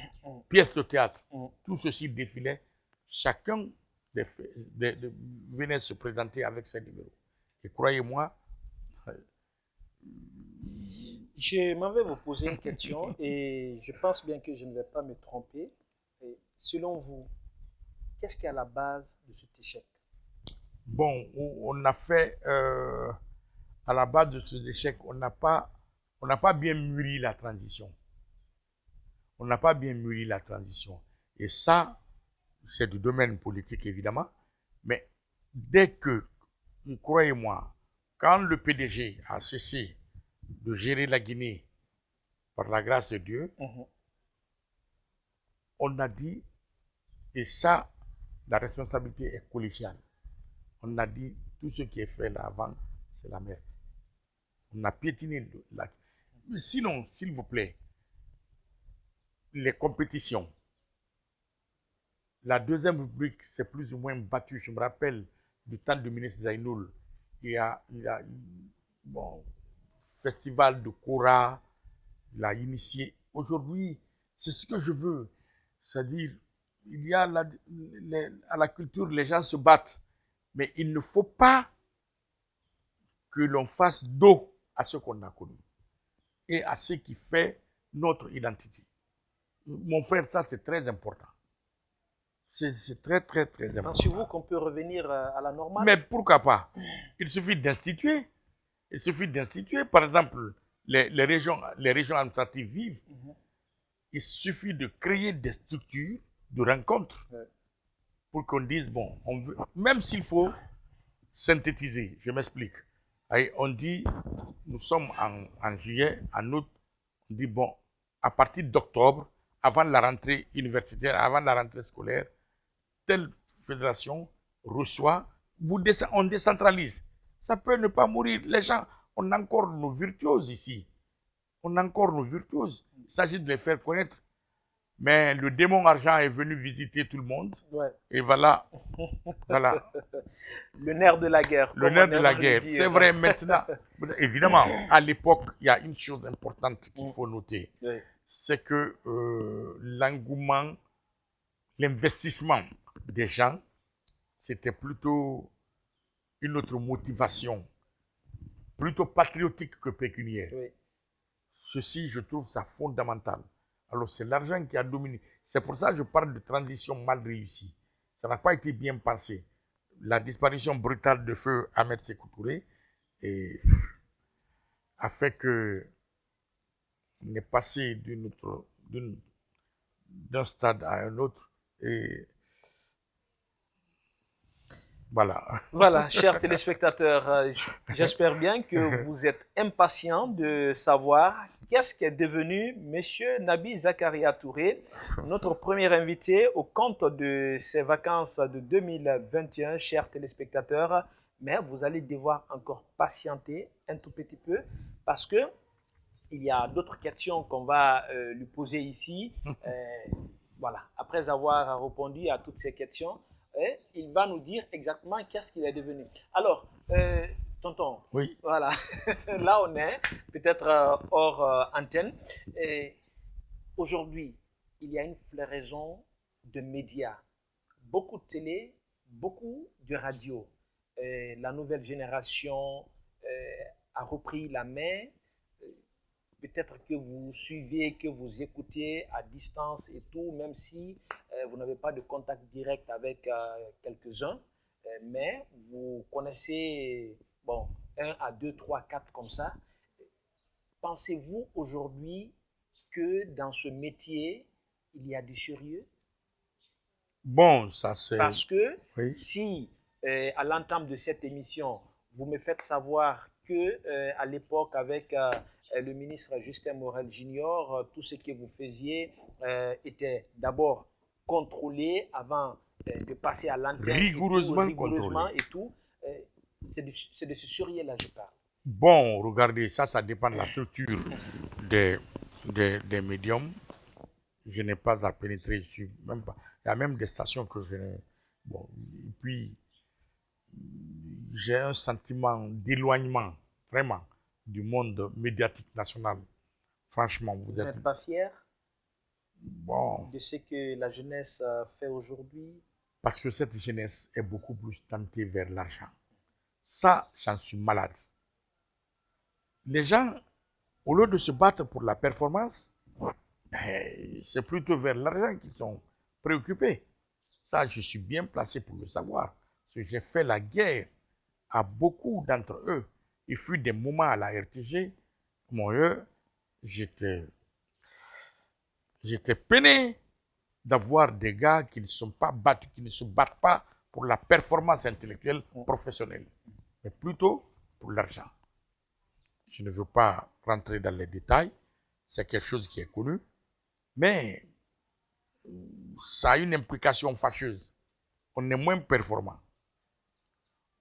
pièces de théâtre, tout ceci défilait, chacun venait se présenter avec ses numéros. Et croyez-moi, je m'en vais vous poser une question et je pense bien que je ne vais pas me tromper. Et selon vous, qu'est-ce qui est à la base de cet échec? Bon, on a fait, à la base de cet échec, on n'a pas bien mûri la transition. On n'a pas bien mûri la transition. Et ça, c'est du domaine politique, évidemment. Mais dès que, croyez-moi, quand le PDG a cessé de gérer la Guinée par la grâce de Dieu, on a dit, et ça, la responsabilité est collégiale. On a dit, tout ce qui est fait là avant, c'est la merde. On a piétiné la... Mais sinon, s'il vous plaît, les compétitions, la deuxième rubrique s'est plus ou moins battue. Je me rappelle du temps du ministre Zainoul. Il y a bon, festival de Kora, il a initié. Aujourd'hui, c'est ce que je veux. C'est-à-dire, il y a à la culture, les gens se battent. Mais il ne faut pas que l'on fasse dos à ce qu'on a connu et à ce qui fait notre identité. Mon frère, ça c'est très important. C'est très, très, très important. Pensez-vous qu'on peut revenir à la normale? Mais pourquoi pas? Il suffit d'instituer. Il suffit d'instituer, par exemple, les régions administratives vives. Il suffit de créer des structures de rencontres pour qu'on dise, bon, on veut, même s'il faut synthétiser, je m'explique. On dit, nous sommes en juillet, en août, on dit, bon, à partir d'octobre, avant la rentrée universitaire, avant la rentrée scolaire, telle fédération reçoit, on décentralise. Ça peut ne pas mourir. Les gens, on a encore nos virtuoses ici. On a encore nos virtuoses. Il s'agit de les faire connaître. Mais le démon argent est venu visiter tout le monde. Ouais. Et voilà. Voilà. Le nerf de la guerre. Le nerf de la guerre. C'est vrai maintenant. Évidemment, à l'époque, il y a une chose importante qu'il faut noter. Oui. C'est que l'engouement, l'investissement des gens, c'était plutôt une autre motivation, plutôt patriotique que pécuniaire. Oui. Ceci, je trouve ça fondamental. Alors, c'est l'argent qui a dominé. C'est pour ça que je parle de transition mal réussie. Ça n'a pas été bien pensé. La disparition brutale de feu Ahmed Sékou Touré a fait que on est passé d'un stade à un autre. Et voilà. Voilà, chers téléspectateurs, j'espère bien que vous êtes impatients de savoir qu'est-ce qui est devenu M. Nabi Zakaria Touré, notre premier invité au compte de ces vacances de 2021, chers téléspectateurs. Mais vous allez devoir encore patienter un tout petit peu parce que il y a d'autres questions qu'on va lui poser ici. Voilà, après avoir répondu à toutes ces questions, il va nous dire exactement qu'est-ce qu'il est devenu. Alors, tonton, oui. Voilà, là on est peut-être hors antenne. Aujourd'hui, il y a une floraison de médias, beaucoup de télé, beaucoup de radio. la nouvelle génération a repris la main. Peut-être que vous suivez, que vous écoutez à distance et tout, même si vous n'avez pas de contact direct avec quelques-uns, mais vous connaissez, bon, 1 à 2, 3, 4 comme ça. Pensez-vous aujourd'hui que dans ce métier, il y a du sérieux? Bon, ça c'est... Parce que Oui. si à l'entame de cette émission, vous me faites savoir que à l'époque avec le ministre Justin Morel Junior, tout ce que vous faisiez était d'abord contrôlé avant de passer à l'antenne. Rigoureusement contrôlé. Et tout. C'est de ce sérieux-là, je parle. Bon, regardez, ça dépend de la structure des médiums. Je n'ai pas à pénétrer sur, même pas. Il y a même des stations que je n'ai... Bon, et puis, j'ai un sentiment d'éloignement, vraiment, du monde médiatique national. Franchement, vous êtes... n'êtes pas fier Bon, de ce que la jeunesse fait aujourd'hui? parce que cette jeunesse est beaucoup plus tentée vers l'argent. Ça, j'en suis malade. Les gens, au lieu de se battre pour la performance, c'est plutôt vers l'argent qu'ils sont préoccupés. Ça, je suis bien placé pour le savoir. Parce que j'ai fait la guerre à beaucoup d'entre eux. Il fut des moments à la RTG, moi, j'étais peiné d'avoir des gars qui ne sont pas battus, qui ne se battent pas pour la performance intellectuelle professionnelle, mais plutôt pour l'argent. Je ne veux pas rentrer dans les détails, c'est quelque chose qui est connu, mais ça a une implication fâcheuse. On est moins performant.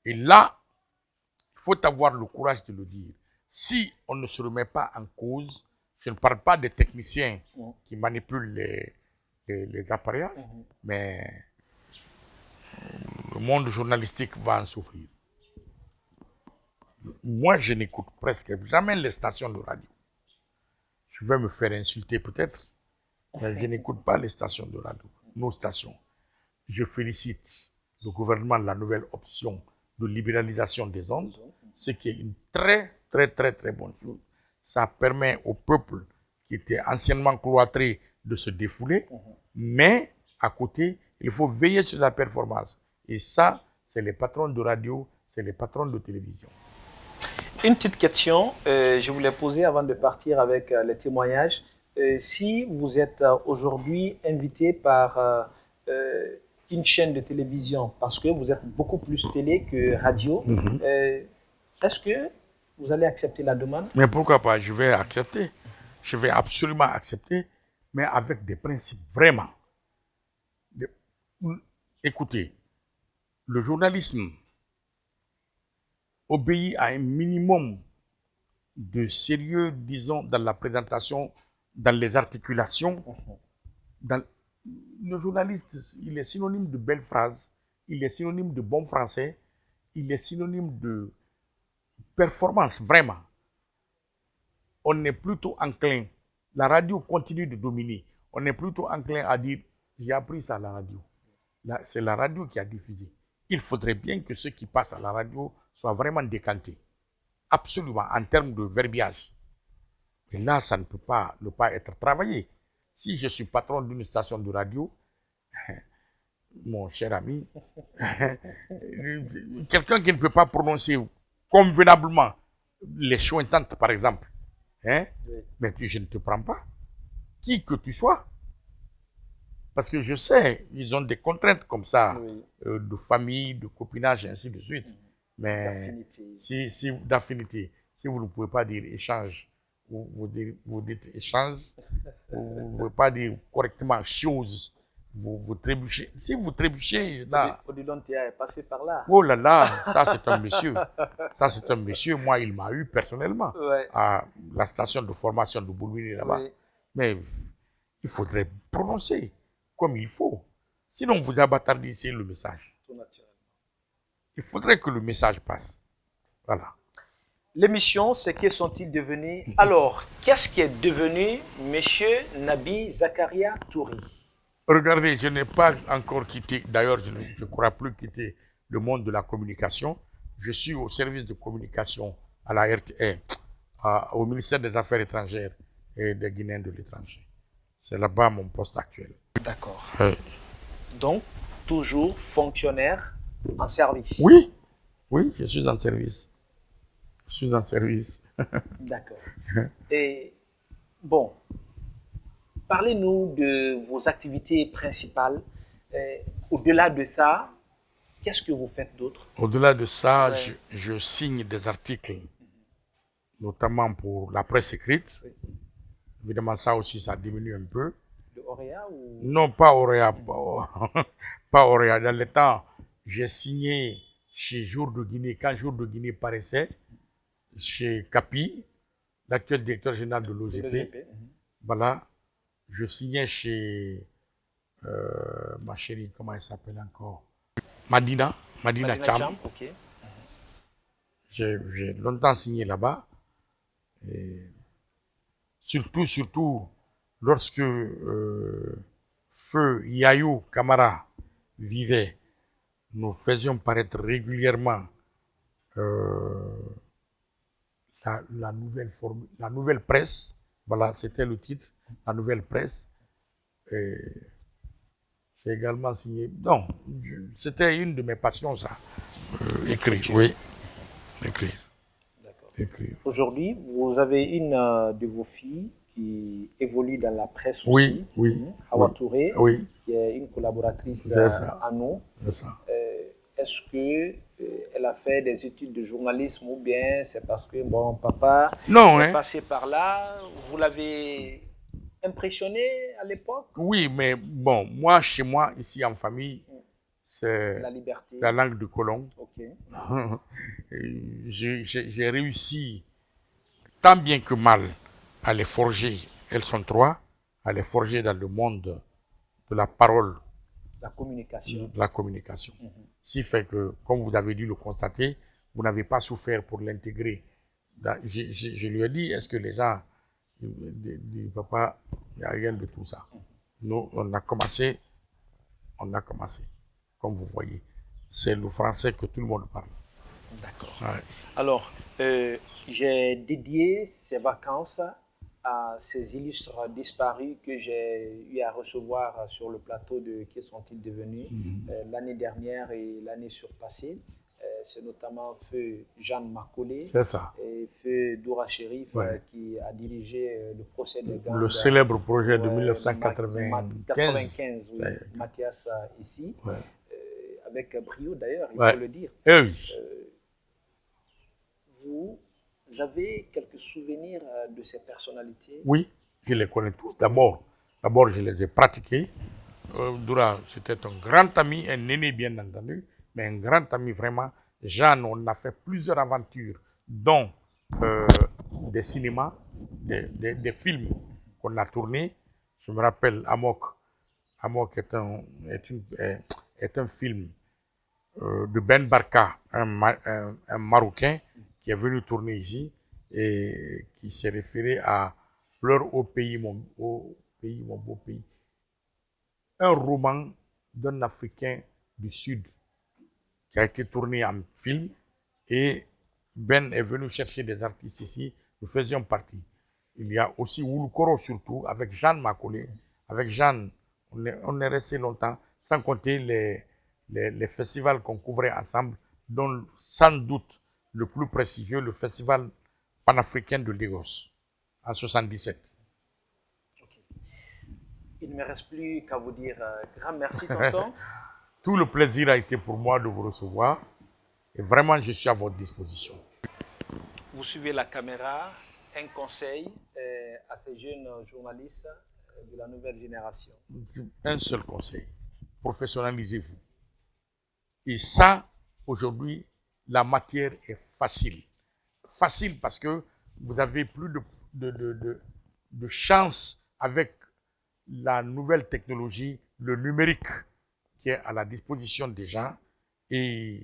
Et là, il faut avoir le courage de le dire. Si on ne se remet pas en cause, je ne parle pas des techniciens qui manipulent les appareillages, mais le monde journalistique va en souffrir. Moi, je n'écoute presque jamais les stations de radio. Je vais me faire insulter peut-être, mais je n'écoute pas les stations de radio, nos stations. Je félicite le gouvernement de la nouvelle option de libéralisation des ondes, ce qui est une très bonne chose. Ça permet au peuple qui était anciennement cloîtré de se défouler, mais à côté, il faut veiller sur la performance. Et ça, c'est les patrons de radio, c'est les patrons de télévision. Une petite question, je voulais poser avant de partir avec les témoignages. Si vous êtes aujourd'hui invité par une chaîne de télévision, parce que vous êtes beaucoup plus télé que radio, est-ce que vous allez accepter la demande? Mais pourquoi pas? Je vais accepter. Je vais absolument accepter, mais avec des principes, vraiment. Écoutez, le journalisme obéit à un minimum de sérieux, disons, dans la présentation, dans les articulations. Le journaliste, il est synonyme de belles phrases, il est synonyme de bon français, il est synonyme de performance, vraiment. On est plutôt enclin, la radio continue de dominer, on est plutôt enclin à dire, j'ai appris ça à la radio. C'est la radio qui a diffusé. Il faudrait bien que ceux qui passent à la radio soient vraiment décantés. Absolument, en termes de verbiage. Et là, ça ne peut pas ne pas être travaillé. Si je suis patron d'une station de radio, mon cher ami, quelqu'un qui ne peut pas prononcer convenablement les chointantes, par exemple, mais je ne te prends pas. Qui que tu sois. Parce que je sais, ils ont des contraintes comme ça, de famille, de copinage, et ainsi de suite. Mais d'affinité, si vous ne pouvez pas dire échange, vous dites échange, vous ne pouvez pas dire correctement chose, vous trébuchez. Si vous trébuchez, là... Odilon Théa est passé par là. Oh là là, ça c'est un monsieur. Ça c'est un monsieur, moi il m'a eu personnellement à la station de formation de Boulbini là-bas. Mais il faudrait prononcer comme il faut. Sinon vous abâtardissez le message. Tout naturellement. Il faudrait que le message passe. Voilà. L'émission, c'est que sont-ils devenus? Alors, qu'est-ce qui est devenu M. Nabi Zakaria Touré? Regardez, je n'ai pas encore quitté, d'ailleurs je ne crois plus quitter le monde de la communication. je suis au service de communication à la RTE, au ministère des Affaires étrangères et des Guinéens de l'étranger. C'est là-bas mon poste actuel. D'accord. Oui. Donc, toujours fonctionnaire en service. Oui, oui, je suis en service. Je suis en service. D'accord. Et bon, parlez-nous de vos activités principales. Au-delà de ça, qu'est-ce que vous faites d'autre? Au-delà de ça, Ouais. je signe des articles, notamment pour la presse écrite. Oui. Évidemment, ça aussi, ça diminue un peu. De Orea ou... Non, pas Auréa. Pas Auréa. Dans le temps, j'ai signé chez Jour de Guinée, quand Jour de Guinée paraissait, chez Capi, l'actuel directeur général de de l'OGP. l'OGP? Voilà. Je signais chez ma chérie, comment elle s'appelle encore? Madina Cham. Cham, ok. J'ai longtemps signé là-bas. Et surtout, lorsque Feu Yayou Camara vivait, nous faisions paraître régulièrement la nouvelle presse. Voilà, c'était le titre, la nouvelle presse. Et j'ai également signé. Non, c'était une de mes passions, ça. Écrire, oui. Écrire. D'accord. Écrire. Aujourd'hui, vous avez une de vos filles qui évolue dans la presse aussi. Oui, oui. Hawa Oui. Touré, Oui, qui est une collaboratrice C'est ça. à nous. c'est ça. Est-ce que elle a fait des études de journalisme ou bien c'est parce que bon papa Non, est hein. passé par là, vous l'avez impressionné à l'époque? Oui, mais bon, moi, chez moi, ici en famille, c'est La liberté. la langue de colon. Ok. J'ai réussi tant bien que mal à les forger, elles sont trois, à les forger dans le monde de la parole, La communication. de la communication. Ce qui fait que, comme vous avez dû le constater, vous n'avez pas souffert pour l'intégrer. Je lui ai dit, est-ce que les gens disent, papa, il n'y a rien de tout ça. Nous, on a commencé, comme vous voyez. C'est le français que tout le monde parle. D'accord. Ouais. Alors, j'ai dédié ces vacances à ces illustres disparus que j'ai eu à recevoir sur le plateau de Qui sont-ils devenus l'année dernière et l'année surpassée. C'est notamment Feu Jeanne Macaulay C'est ça. et Feu Doura Chérif Ouais. qui a dirigé le procès de gang. Le célèbre projet de Ouais, 1995. 95, oui, Ouais. Mathias ici, Ouais. avec brio d'ailleurs, il Ouais. faut le dire. Eh oui. Vous avez quelques souvenirs de ces personnalités? Oui, je les connais tous. D'abord, je les ai pratiqués. Doura, c'était un grand ami, un aîné bien entendu, mais un grand ami vraiment. Jeanne, on a fait plusieurs aventures, dont des cinémas, des films qu'on a tournés. Je me rappelle Amok. Amok est un film de Ben Barka, un Marocain qui est venu tourner ici et qui s'est référé à Pleure au pays, mon beau pays. Un roman d'un Africain du Sud qui a été tourné en film et Ben est venu chercher des artistes ici, nous faisions partie. Il y a aussi Wulukoro surtout, avec Jeanne Macaulay. Avec Jeanne, on est resté longtemps, sans compter les festivals qu'on couvrait ensemble, dont sans doute le plus prestigieux, le festival panafricain de Lagos, en 1977. Ok. Il ne me reste plus qu'à vous dire grand merci, tonton. Tout le plaisir a été pour moi de vous recevoir et vraiment je suis à votre disposition. Vous suivez la caméra. Un conseil à ces jeunes journalistes de la nouvelle génération. Un seul conseil, professionnalisez-vous. Et ça, aujourd'hui, la matière est facile. Facile parce que vous avez plus de chance avec la nouvelle technologie, le numérique qui est à la disposition des gens. Et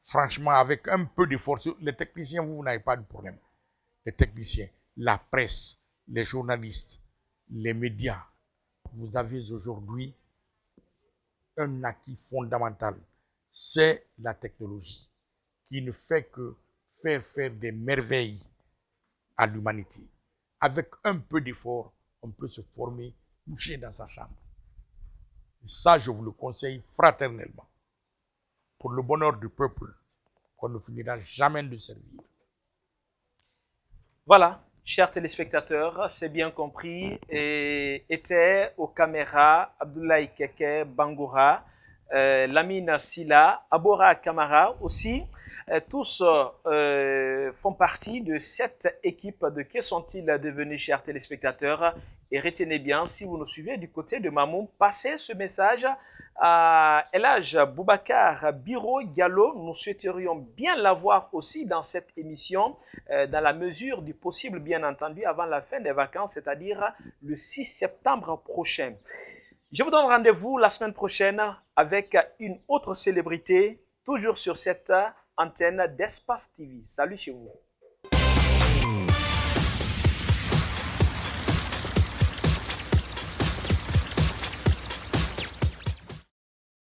franchement, avec un peu d'effort, les techniciens, vous n'avez pas de problème. Les techniciens, la presse, les journalistes, les médias, vous avez aujourd'hui un acquis fondamental, c'est la technologie qui ne fait que faire des merveilles à l'humanité. Avec un peu d'effort, on peut se former couché dans sa chambre. Et ça, je vous le conseille fraternellement. Pour le bonheur du peuple, qu'on ne finira jamais de servir. Voilà, chers téléspectateurs, c'est bien compris. Et était aux caméras Abdoulaye Keke Bangoura, Lamine Silla, Abora Kamara aussi. Tous font partie de cette équipe de Que sont-ils devenus, chers téléspectateurs? Et retenez bien, si vous nous suivez du côté de Mamoun, passez ce message à Elhaj Boubacar Biro Diallo. Nous souhaiterions bien l'avoir aussi dans cette émission, dans la mesure du possible, bien entendu, avant la fin des vacances, c'est-à-dire le 6 septembre prochain. Je vous donne rendez-vous la semaine prochaine avec une autre célébrité, toujours sur cette antenne d'Espace TV. Salut chez vous.